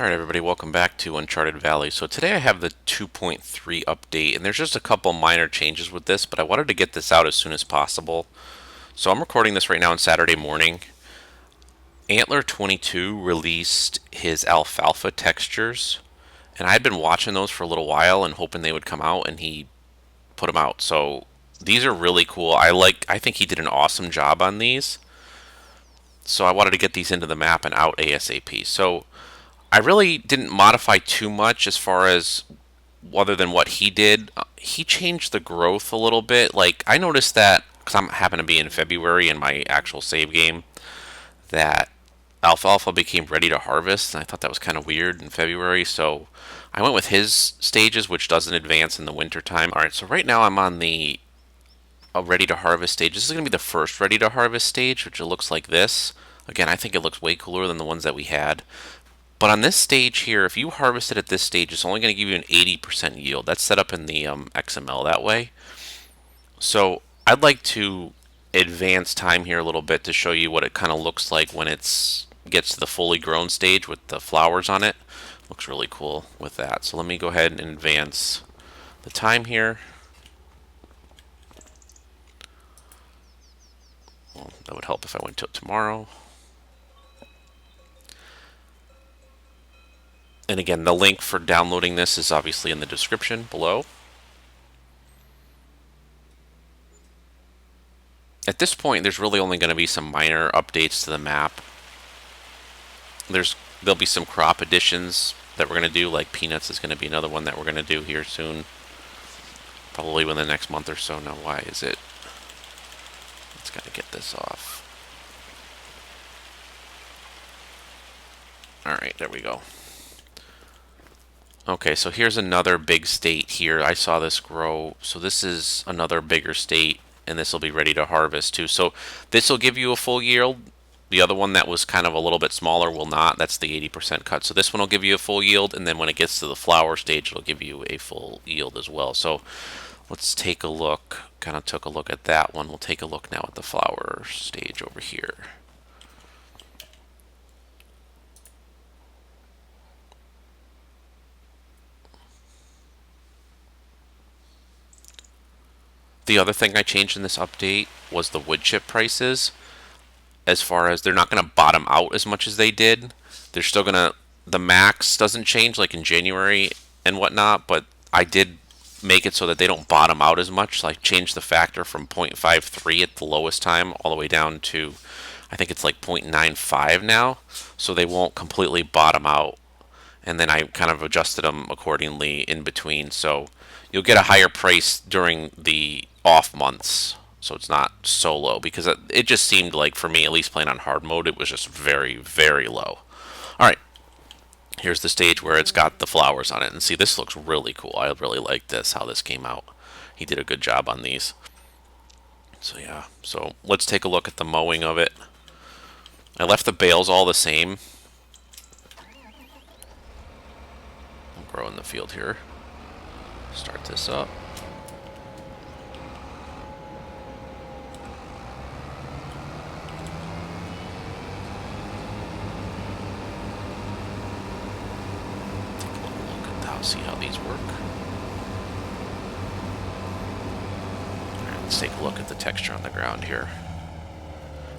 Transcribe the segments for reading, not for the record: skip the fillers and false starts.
Alright everybody, welcome back to Uncharted Valley. So today I have the 2.3 update, and there's just a couple minor changes with this, but I wanted to get this out as soon as possible. So I'm recording this right now on Saturday morning. Antler22 released his Alfalfa textures, and I had been watching those for a little while and hoping they would come out, and he put them out. So these are really cool. I think he did an awesome job on these. So I wanted to get these into the map and out ASAP. So I really didn't modify too much as far as other than what he did. He changed the growth a little bit. Like I noticed that because I happen to be in February in my actual save game that alfalfa became ready to harvest, and I thought that was kind of weird in February. So I went with his stages, which doesn't advance in the winter time. All right, so right now I'm on the ready to harvest stage. This is going to be the first ready to harvest stage, which it looks like this. Again, I think it looks way cooler than the ones that we had. But on this stage here, if you harvest it at this stage, it's only going to give you an 80% yield. That's set up in the XML that way. So I'd like to advance time here a little bit to show you what it kind of looks like when it gets to the fully grown stage with the flowers on it. Looks really cool with that. So let me go ahead and advance the time here. Well, that would help if I went to it tomorrow. And again, the link for downloading this is obviously in the description below. At this point, there's really only going to be some minor updates to the map. There'll be some crop additions that we're going to do, like peanuts is going to be another one that we're going to do here soon. Probably within the next month or so. Now, why is it? Let's got to get this off. Alright, there we go. Okay, so here's another big state here. I saw this grow. So this is another bigger state, and this will be ready to harvest too. So this will give you a full yield. The other one that was kind of a little bit smaller will not. That's the 80% cut. So this one will give you a full yield, and then when it gets to the flower stage, it'll give you a full yield as well. So let's take a look. Kind of took a look at that one. We'll take a look now at the flower stage over here. The other thing I changed in this update was the wood chip prices. As far as they're not going to bottom out as much as they did. They're still going to, the max doesn't change like in January and whatnot, but I did make it so that they don't bottom out as much. So I changed the factor from 0.53 at the lowest time all the way down to, I think it's like 0.95 now. So they won't completely bottom out. And then I kind of adjusted them accordingly in between. So you'll get a higher price during the off months. So it's not so low, because it just seemed like, for me, at least playing on hard mode, it was just very, very low. Alright, here's the stage where it's got the flowers on it. And see, this looks really cool. I really like this, how this came out. He did a good job on these. So yeah, so let's take a look at the mowing of it. I left the bales all the same. I'll grow in the field here. Start this up. See how these work. Right, let's take a look at the texture on the ground here.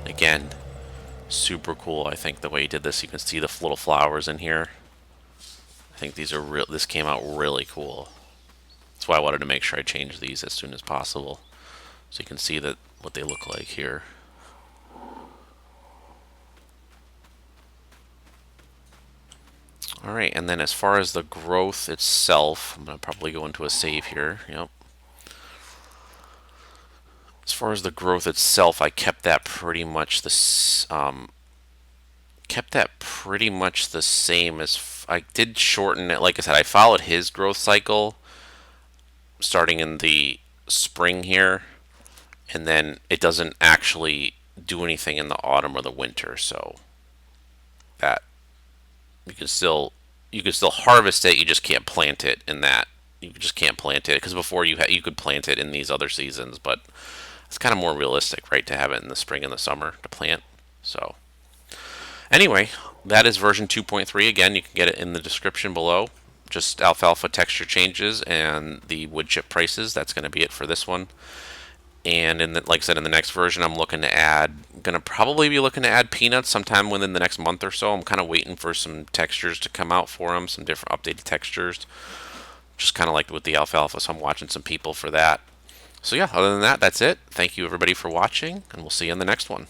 Again, super cool. I think the way he did this, you can see the little flowers in here. I think these are real. This came out really cool. That's why I wanted to make sure I changed these as soon as possible, so you can see that what they look like here. Alright, and then as far as the growth itself, I'm going to probably go into a save here. Yep. As far as the growth itself, I kept that pretty much the same. As I did shorten it. Like I said, I followed his growth cycle starting in the spring here, and then it doesn't actually do anything in the autumn or the winter. So that you can still harvest it. You just can't plant it in that. You just can't plant it, because before you could plant it in these other seasons, but it's kind of more realistic, right, to have it in the spring and the summer to plant. So Anyway, that is version 2.3. Again, you can get it in the description below. Just alfalfa texture changes and the wood chip prices. That's going to be it for this one. And like I said, in the next version, I'm looking to add, gonna probably be looking to add peanuts sometime within the next month or so. I'm kind of waiting for some textures to come out for them, some different updated textures. Just kind of like with the alfalfa, so I'm watching some people for that. So yeah, other than that, that's it. Thank you everybody for watching, and we'll see you in the next one.